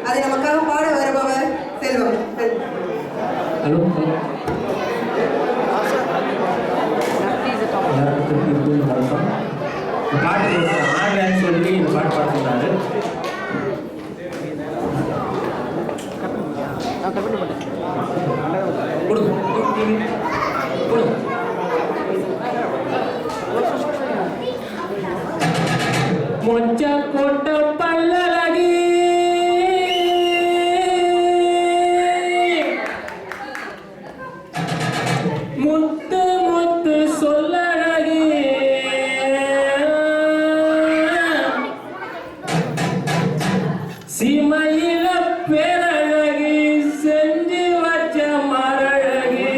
அதை நமக்காக பாட வருபவர் செல்வம். ஹலோ, வணக்கம். பாட்டு ஆடுறேன்னு சொல்லி இந்த பாட்டு பாடுறாரு. மொச்ச கொட்ட பல்லழகி முத்து முத்து சொல்லழகி சீமையில பேரழகி செஞ்சு வச்ச மரழகி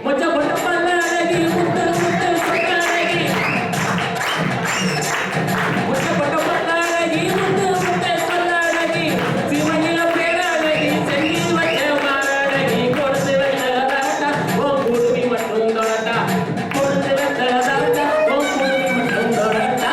மொச்ச கொட்ட பல்லழகி முத்து முத்து சொல்லழகி மொச்ச கொட்ட பல்லழகி முத்து முத்து சொல்லழகி சீமையில பேரழகி செஞ்சு வச்ச மரழகி கொடுத்து வச்சதாட்டா ஓ குடுமி மட்டும் தொடட்டா கொடுத்து வச்சதாட்டா ஓ குடுமி மட்டும் தொடட்டா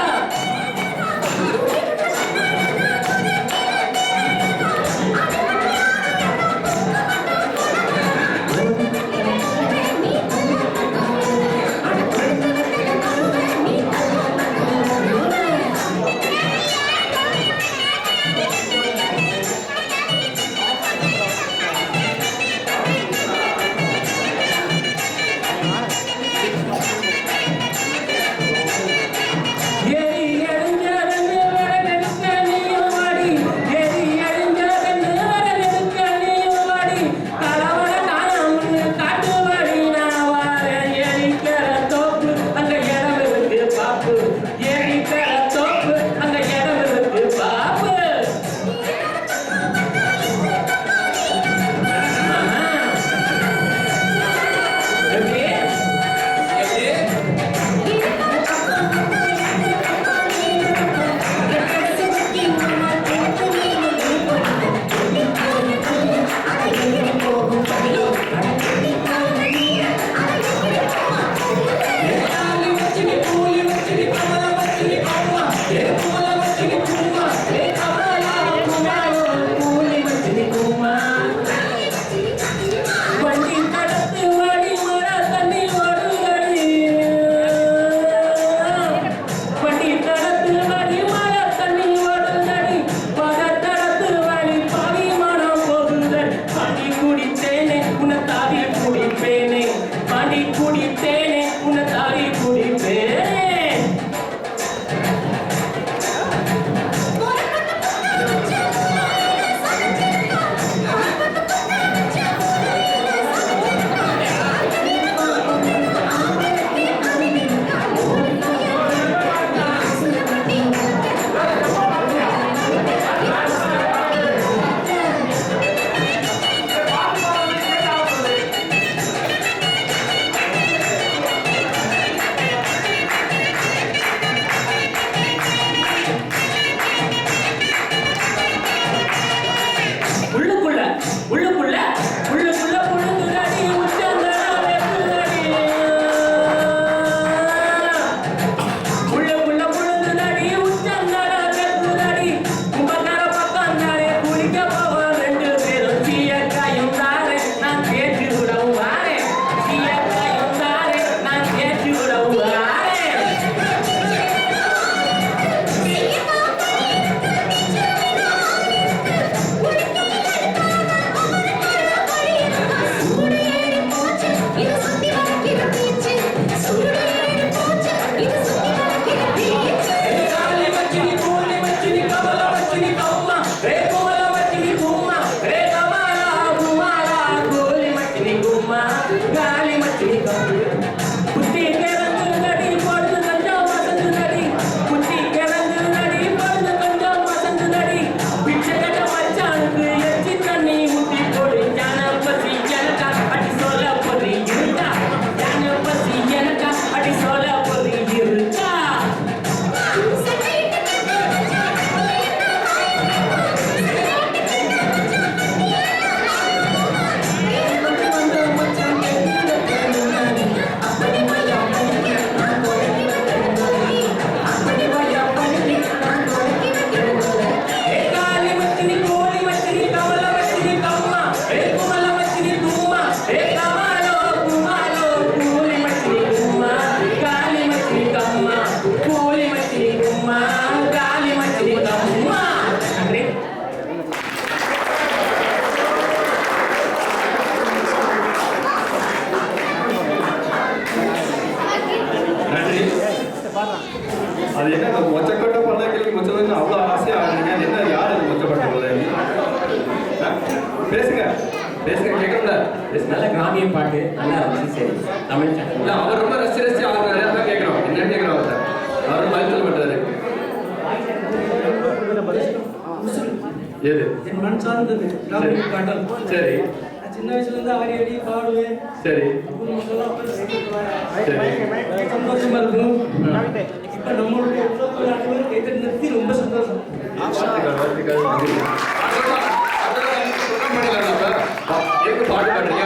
அது என்ன மொச்சக்கொட்டை பல்லக்கிளிக்கு மொச்சதுன்னு அவ்வளோ ஆசையாக ஆடுறீங்க அது என்ன யார் அது மொச்சக்கொட்டை பல்லக்கி பேசுங்க பேசுங்க கேட்கல நல்ல கிராமிய பாட்டு நல்லா இருந்துச்சு. சரி தமிழ் இல்லை அவர் ரொம்ப ரசிச்சு ஆடுறாரு அதான் கேட்குறோம் என்ன கேட்குறோம் அவர் மருத்துவம் பண்ணுறாரு எது என் மண் சார்ந்தது கிராமிய பாடல். சரி நான் சின்ன வயசுல இருந்து அவரை அடி பாடுவேன். சரி சரி சந்தோஷமா இருக்கும். இப்ப நம்மளுடைய உறவுகள் அனைவரும் கைத்தறி நிறுத்தி ரொம்ப சந்தோஷம். வாழ்த்துக்கள் வாழ்த்துக்கள் பாட்டு பாடுறீங்க